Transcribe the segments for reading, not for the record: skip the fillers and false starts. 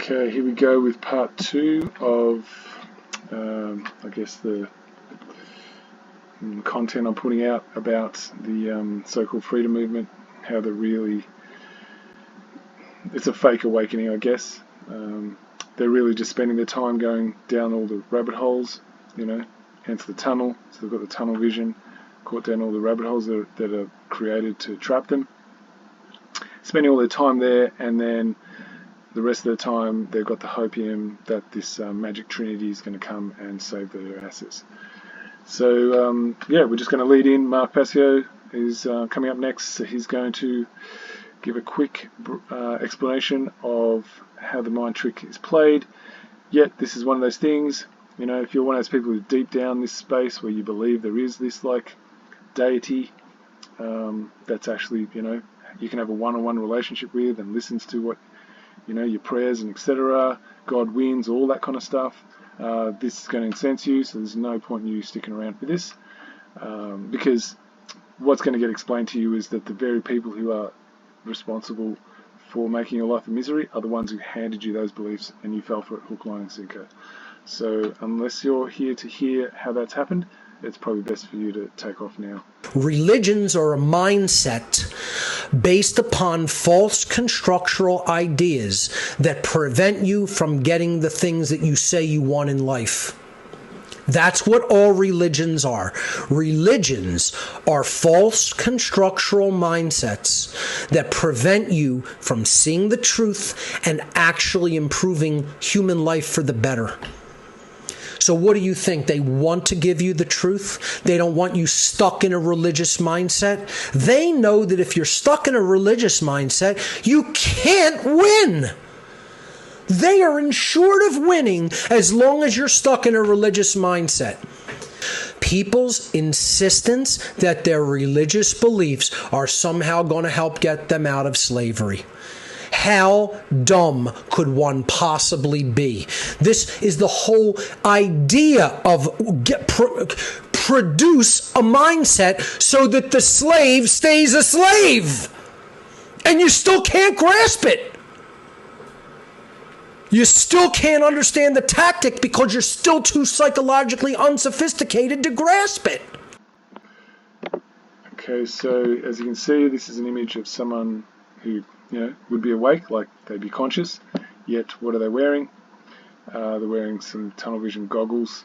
Okay, here we go with part 2 of, I guess, the content I'm putting out about the so-called freedom movement, how it's a fake awakening, I guess. They're really just spending their time going down all the rabbit holes, hence the tunnel. So they've got the tunnel vision, caught down all the rabbit holes that are created to trap them. Spending all their time there, and then the rest of the time they've got the hopium that this magic Trinity is going to come and save their asses. So we're just going to lead in. Mark Passio is coming up next. So he's going to give a quick explanation of how the mind trick is played. Yet this is one of those things, if you're one of those people who's deep down this space where you believe there is this deity that's actually, you can have a one-on-one relationship with and listens to what, your prayers and etc. God wins, all that kind of stuff. This is going to incense you, so there's no point in you sticking around for this, because what's going to get explained to you is that the very people who are responsible for making your life a misery are the ones who handed you those beliefs and you fell for it hook, line and sinker. So unless you're here to hear how that's happened, it's probably best for you to take off now. Religions are a mindset based upon false constructural ideas that prevent you from getting the things that you say you want in life. That's what all religions are. Religions are false constructural mindsets that prevent you from seeing the truth and actually improving human life for the better. So what do you think? They want to give you the truth? They don't want you stuck in a religious mindset? They know that if you're stuck in a religious mindset, you can't win. They are ensured of winning as long as you're stuck in a religious mindset. People's insistence that their religious beliefs are somehow going to help get them out of slavery. How dumb could one possibly be? This is the whole idea of produce a mindset so that the slave stays a slave. And you still can't grasp it. You still can't understand the tactic because you're still too psychologically unsophisticated to grasp it. Okay, so as you can see, this is an image of someone who would be awake, like they'd be conscious, yet what are they wearing? They're wearing some tunnel vision goggles,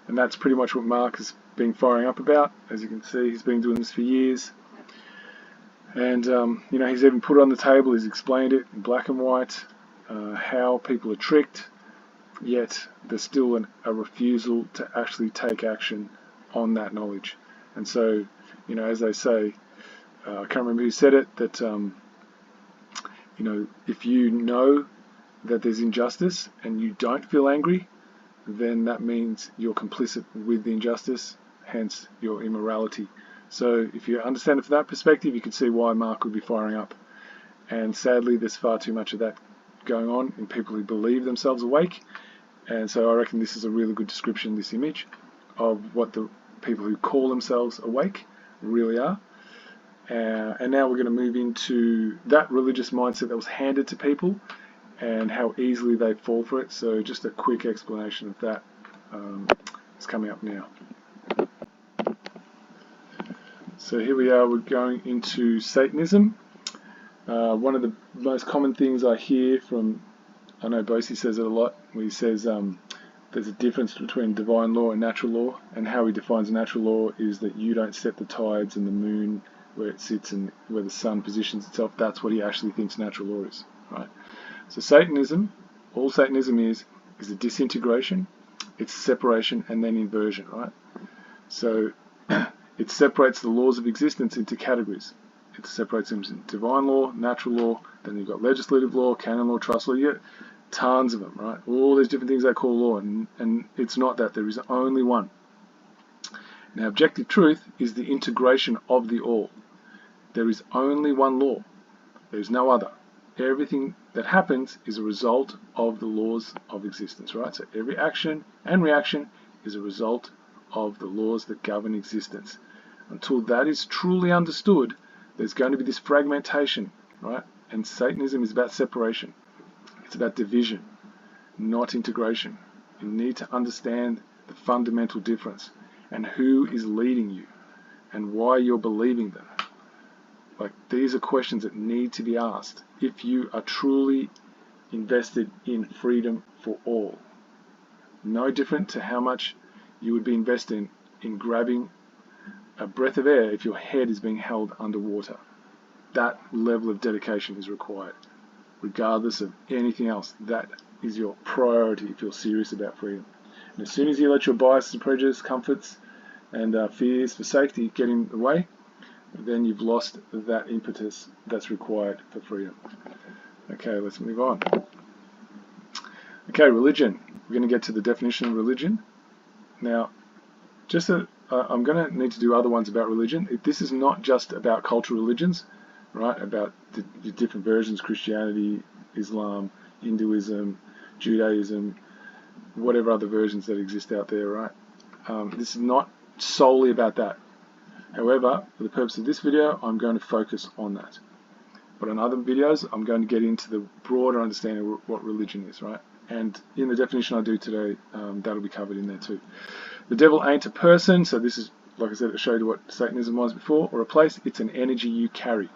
and that's pretty much what Mark has been firing up about. As you can see, he's been doing this for years, and he's even put it on the table, he's explained it in black and white, how people are tricked, yet there's still a refusal to actually take action on that knowledge. And so, as they say, I can't remember who said it, that if you know that there's injustice and you don't feel angry, then that means you're complicit with the injustice, hence your immorality. So if you understand it from that perspective, you can see why Mark would be firing up. And sadly, there's far too much of that going on in people who believe themselves awake. And so I reckon this is a really good description, this image, of what the people who call themselves awake really are. And now we're going to move into that religious mindset that was handed to people and how easily they fall for it. So just a quick explanation of that is coming up now. So here we are, we're going into Satanism. One of the most common things I hear from, I know Bosie says it a lot, where he says there's a difference between divine law and natural law, and how he defines natural law is that you don't set the tides and the moon where it sits and where the sun positions itself. That's what he actually thinks natural law is, right? So Satanism, all Satanism is a disintegration, it's separation and then inversion, right? So it separates the laws of existence into categories. It separates them into divine law, natural law, then you've got legislative law, canon law, trust law, you get tons of them, right? All these different things they call law, and it's not that, there is only one. Now, objective truth is the integration of the all. There is only one law. There is no other. Everything that happens is a result of the laws of existence, right? So every action and reaction is a result of the laws that govern existence. Until that is truly understood, there's going to be this fragmentation, right? And Satanism is about separation. It's about division. not integration. You need to understand the fundamental difference and who is leading you and why you're believing them. Like, these are questions that need to be asked if you are truly invested in freedom for all. No different to how much you would be invested in grabbing a breath of air if your head is being held underwater. That level of dedication is required, regardless of anything else. That is your priority if you're serious about freedom. And as soon as you let your biases and prejudices, comforts and fears for safety get in the way, then you've lost that impetus that's required for freedom. Okay, let's move on. Okay, religion. We're going to get to the definition of religion. Now, I'm going to need to do other ones about religion. This is not just about cultural religions, right? About the different versions, Christianity, Islam, Hinduism, Judaism, whatever other versions that exist out there, right? This is not solely about that. However, for the purpose of this video, I'm going to focus on that. But in other videos, I'm going to get into the broader understanding of what religion is, right? And in the definition I do today, that'll be covered in there too. The devil ain't a person, so this is, like I said, it showed you what Satanism was before, or a place. It's an energy you carry.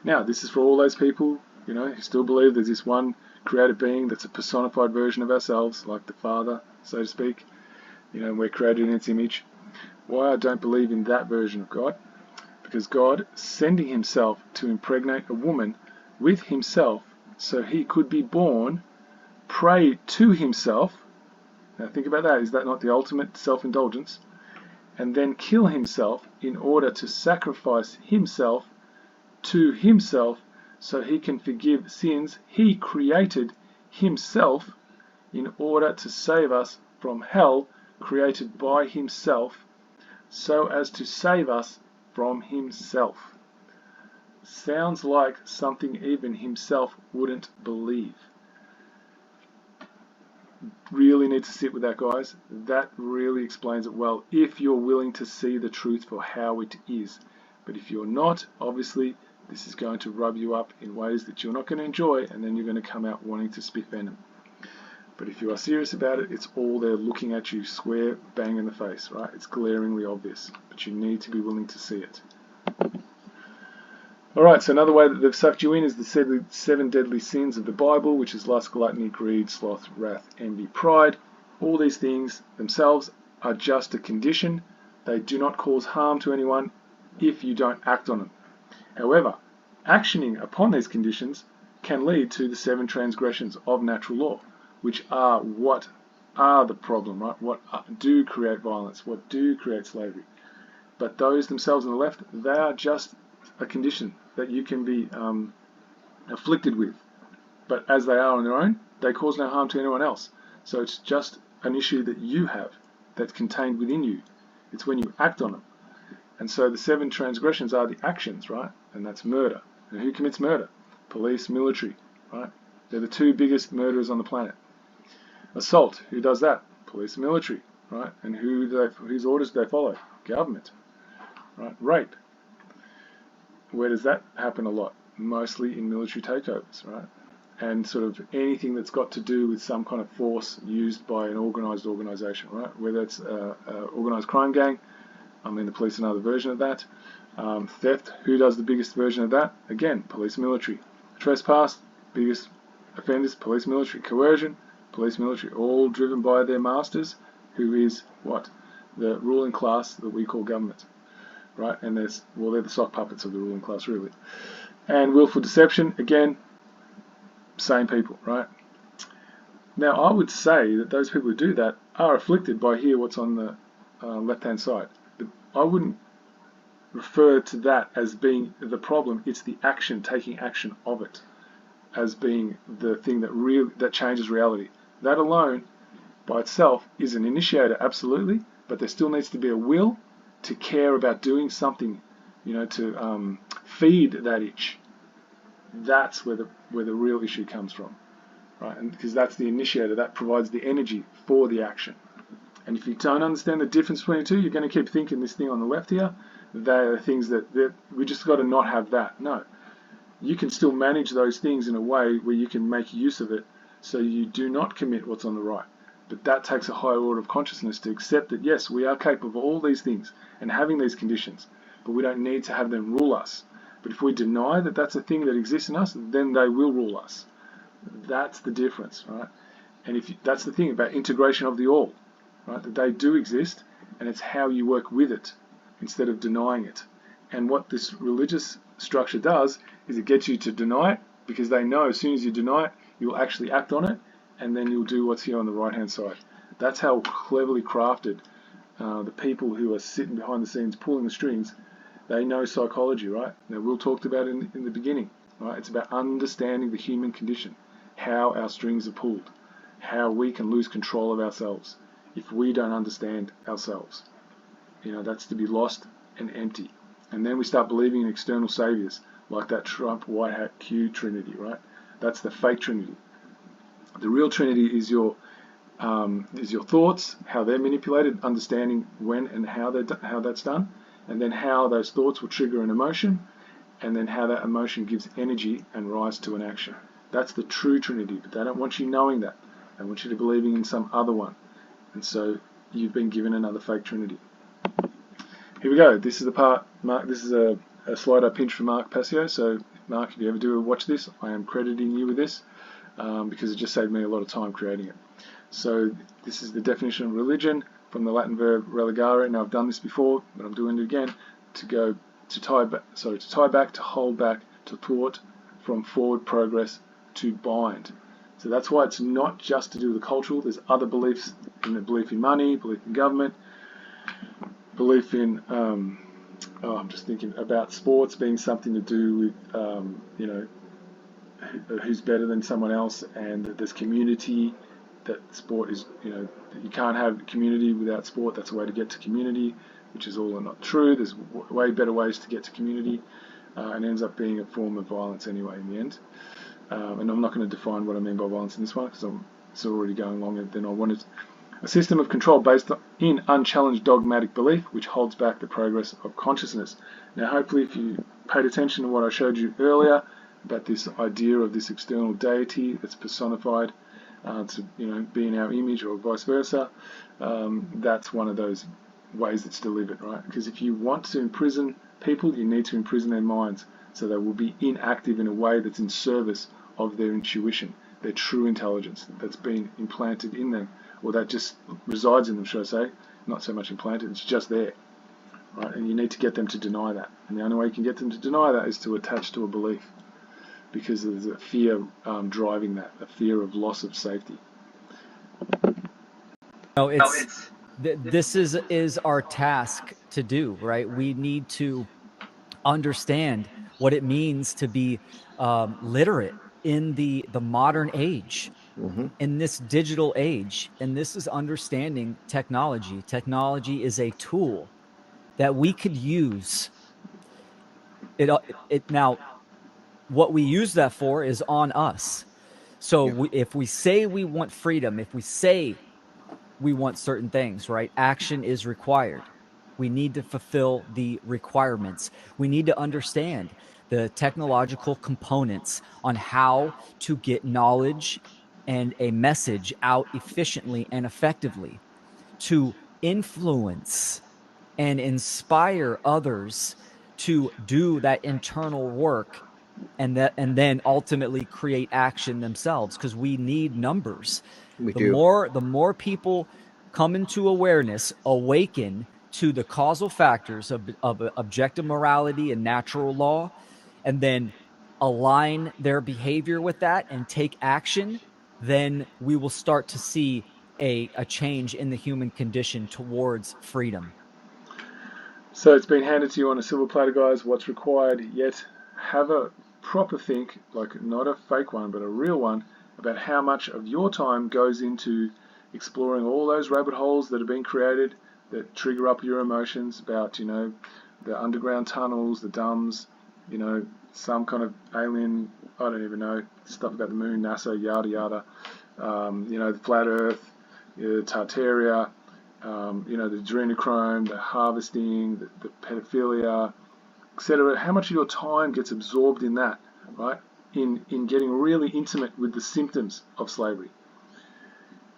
Now, this is for all those people, who still believe there's this one created being that's a personified version of ourselves, like the Father, so to speak. We're created in its image. Why I don't believe in that version of God? Because God sending himself to impregnate a woman with himself so he could be born, pray to himself. Now think about that. Is that not the ultimate self-indulgence? And then kill himself in order to sacrifice himself to himself so he can forgive sins he created himself in order to save us from hell created by himself so as to save us from himself. Sounds like something even himself wouldn't believe. Really need to sit with that, guys. That really explains it well if you're willing to see the truth for how it is. But if you're not, obviously this is going to rub you up in ways that you're not going to enjoy, and then you're going to come out wanting to spit venom. But if you are serious about it, it's all there looking at you square bang in the face, right? It's glaringly obvious, but you need to be willing to see it. Alright, so another way that they've sucked you in is the 7 deadly sins of the Bible, which is lust, gluttony, greed, sloth, wrath, envy, pride. All these things themselves are just a condition. They do not cause harm to anyone if you don't act on them. However, actioning upon these conditions can lead to the 7 transgressions of natural law, which are what are the problem, right? What do create violence, what do create slavery. But those themselves on the left, they are just a condition that you can be afflicted with. But as they are on their own, they cause no harm to anyone else. So it's just an issue that you have that's contained within you. It's when you act on them. And so the 7 transgressions are the actions, right? And that's murder. And who commits murder? Police, military, right? They're the 2 biggest murderers on the planet. Assault, who does that? Police and military, right? And whose orders do they follow? Government, right? Rape. Where does that happen a lot? Mostly in military takeovers, right? And sort of anything that's got to do with some kind of force used by an organised organisation, right? Whether it's an organised crime gang, the police are another version of that. Theft, who does the biggest version of that? Again, police, military. Trespass, biggest offenders, police, military. Coercion, police, military. All driven by their masters, who is what? The ruling class that we call government. Right, and they're the sock puppets of the ruling class, really. And willful deception, again, same people, right? Now, I would say that those people who do that are afflicted by what's on the left-hand side. But I wouldn't refer to that as being the problem. It's the action, taking action of it, as being the thing that changes reality. That alone, by itself, is an initiator, absolutely, but there still needs to be a will to care about doing something, to feed that itch. That's where the real issue comes from, right? And because that's the initiator, that provides the energy for the action. And if you don't understand the difference between the two, you're going to keep thinking this thing on the left here, they are things that we just got to not have that. No, you can still manage those things in a way where you can make use of it so you do not commit what's on the right. But that takes a higher order of consciousness to accept that, yes, we are capable of all these things and having these conditions, but we don't need to have them rule us. But if we deny that that's a thing that exists in us, then they will rule us. That's the difference, right? And that's the thing about integration of the all, right? That they do exist, and it's how you work with it instead of denying it. And what this religious structure does is it gets you to deny it, because they know as soon as you deny it, you'll actually act on it, and then you'll do what's here on the right-hand side. That's how cleverly crafted the people who are sitting behind the scenes pulling the strings. They know psychology, right? Now, Will talked about it in the beginning, right? It's about understanding the human condition, how our strings are pulled, how we can lose control of ourselves if we don't understand ourselves. That's to be lost and empty. And then we start believing in external saviors, like that Trump white hat Q Trinity, right? That's the fake Trinity. The real Trinity is your thoughts, how they're manipulated, understanding when and how that's done, and then how those thoughts will trigger an emotion, and then how that emotion gives energy and rise to an action. That's the true Trinity, but they don't want you knowing that. They want you to believing in some other one. And so you've been given another fake Trinity. Here we go. This is the part, Mark. This is a slide I pinched from Mark Passio. So, Mark, if you ever do watch this, I am crediting you with this because it just saved me a lot of time creating it. So, this is the definition of religion from the Latin verb religare. Now, I've done this before, but I'm doing it again. To tie back, to hold back, to thwart, from forward progress, to bind. So that's why it's not just to do with the cultural. There's other beliefs, belief in money, belief in government, belief in, I'm just thinking about sports being something to do with, who's better than someone else, and that there's community, that sport is, that you can't have community without sport. That's a way to get to community, which is all not true. There's way better ways to get to community, and ends up being a form of violence anyway in the end. And I'm not going to define what I mean by violence in this one because it's already going longer than I wanted. A system of control based in unchallenged dogmatic belief which holds back the progress of consciousness. Now, hopefully, if you paid attention to what I showed you earlier about this idea of this external deity that's personified to be in our image or vice versa, that's one of those ways that's delivered, right? Because if you want to imprison people, you need to imprison their minds so they will be inactive in a way that's in service of their intuition, their true intelligence that's been implanted in them, or that just resides in them, should I say. Not so much implanted, it's just there, right? And you need to get them to deny that. And the only way you can get them to deny that is to attach to a belief, because there's a fear driving that, a fear of loss of safety. This is our task to do, right? We need to understand what it means to be literate in the modern age, in this digital age. And this is understanding technology. Technology is a tool that we could use. Now, what we use that for is on us. So if we say we want freedom, if we say we want certain things, right? Action is required. We need to fulfill the requirements. We need to understand the technological components on how to get knowledge and a message out efficiently and effectively to influence and inspire others to do that internal work and then ultimately create action themselves, because we need numbers. The more people come into awareness, awaken to the causal factors of objective morality and natural law, and then align their behavior with that and take action, then we will start to see a change in the human condition towards freedom. So it's been handed to you on a silver platter, guys. What's required? Yet have a proper think, like not a fake one, but a real one, about how much of your time goes into exploring all those rabbit holes that have been created that trigger up your emotions about, the underground tunnels, the dumbs, some kind of alien, I don't even know, stuff about the moon, NASA, yada yada, the flat earth, Tartaria, the adrenochrome, the harvesting, the pedophilia, etc. How much of your time gets absorbed in that, right? in getting really intimate with the symptoms of slavery.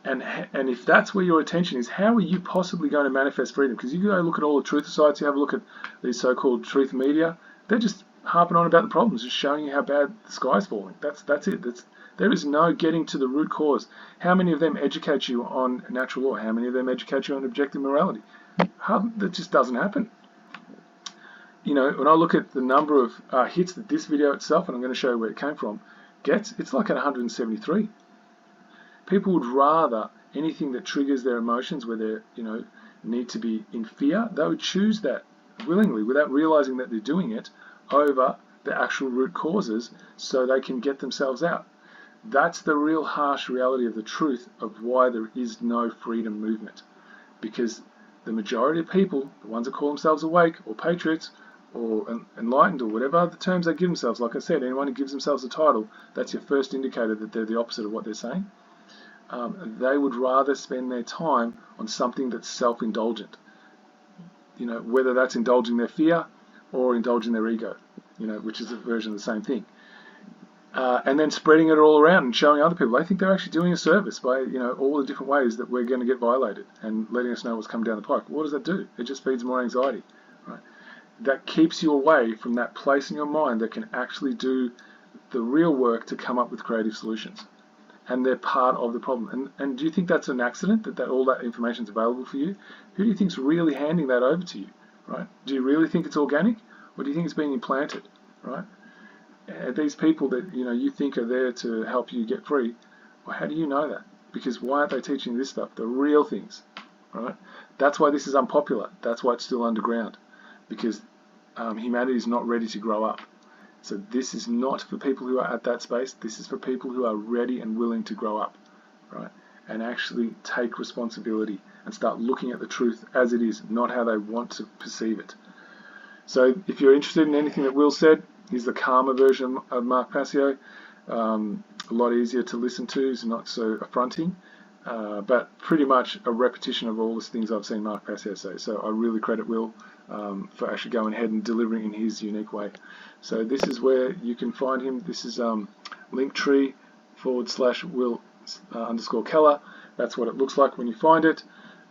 And if that's where your attention is, how are you possibly going to manifest freedom? Because you go look at all the truth sites, you have a look at these so-called truth media, they're just harping on about the problems, just showing you how bad the sky's falling. That's it. There is no getting to the root cause. How many of them educate you on natural law? How many of them educate you on objective morality? That just doesn't happen. You know, when I look at the number of hits that this video itself, and I'm going to show you where it came from, gets, it's like at 173. People would rather anything that triggers their emotions, where they, you know, need to be in fear, they would choose that willingly without realizing that they're doing it over the actual root causes so they can get themselves out. That's the real harsh reality of the truth of why there is no freedom movement. Because the majority of people, the ones that call themselves awake or patriots or enlightened or whatever other terms they give themselves, like I said, anyone who gives themselves a title, that's your first indicator that they're the opposite of what they're saying. They would rather spend their time on something that's self-indulgent. You know, whether that's indulging their fear or indulging their ego, you know, which is a version of the same thing. And then spreading it all around and showing other people. They think they're actually doing a service by, you know, all the different ways that we're going to get violated and letting us know what's coming down the pike. What does that do? It just feeds more anxiety, right? That keeps you away from that place in your mind that can actually do the real work to come up with creative solutions. And they're part of the problem. And do you think that's an accident, that all that information is available for you? Who do you think's really handing that over to you, right? Do you really think it's organic, or do you think it's being implanted, right? These people that, you know, you think are there to help you get free, well, how do you know that? Because why aren't they teaching you this stuff, the real things, right? That's why this is unpopular. That's why it's still underground, because humanity is not ready to grow up. So this is not for people who are at that space. This is for people who are ready and willing to grow up, right? And actually take responsibility and start looking at the truth as it is, not how they want to perceive it. So if you're interested in anything that Will said, here's the calmer version of Mark Passio. A lot easier to listen to, it's not so affronting, but pretty much a repetition of all the things I've seen Mark Passio say. So I really credit Will for actually going ahead and delivering in his unique way. So this is where you can find him. This is linktree/Will _ Keller. That's what it looks like when you find it.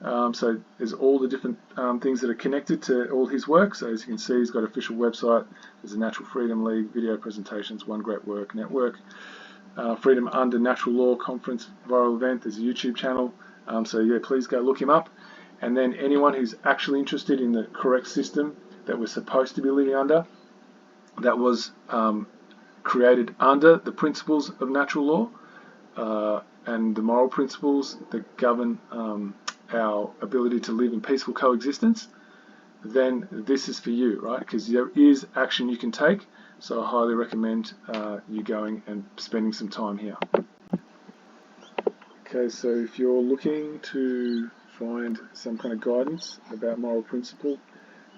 So there's all the different things that are connected to all his work. So as you can see, he's got an official website. There's a Natural Freedom League, video presentations, One Great Work Network, Freedom Under Natural Law Conference viral event. There's a YouTube channel. So yeah, please go look him up. And then anyone who's actually interested in the correct system that we're supposed to be living under, that was created under the principles of natural law and the moral principles that govern our ability to live in peaceful coexistence, then this is for you, right? Because there is action you can take. So I highly recommend you going and spending some time here. Okay, so if you're looking to find some kind of guidance about moral principle,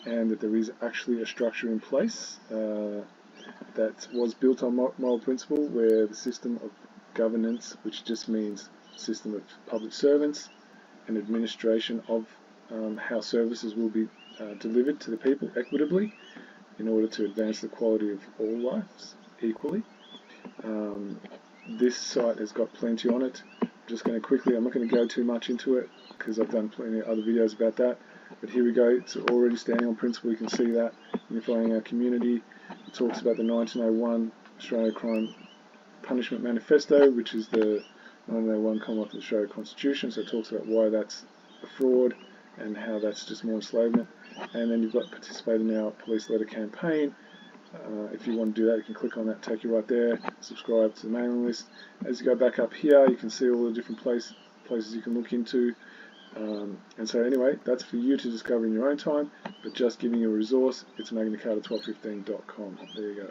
and that there is actually a structure in place that was built on moral principle, where the system of governance, which just means system of public servants and administration of how services will be delivered to the people equitably in order to advance the quality of all lives equally. This site has got plenty on it. I'm just going to quickly, I'm not going to go too much into it because I've done plenty of other videos about that. But here we go, it's already standing on principle, you can see that. Unifying our community. It talks about the 1901 Australia Crime Punishment Manifesto, which is the 1901 Commonwealth of Australia Constitution. So it talks about why that's a fraud and how that's just more enslavement. And then you've got participate in our police letter campaign. If you want to do that, you can click on that, take you right there. Subscribe to the mailing list. As you go back up here, you can see all the different places you can look into. And so anyway, that's for you to discover in your own time, but just giving you a resource. It's magnacarta1215.com. There you go.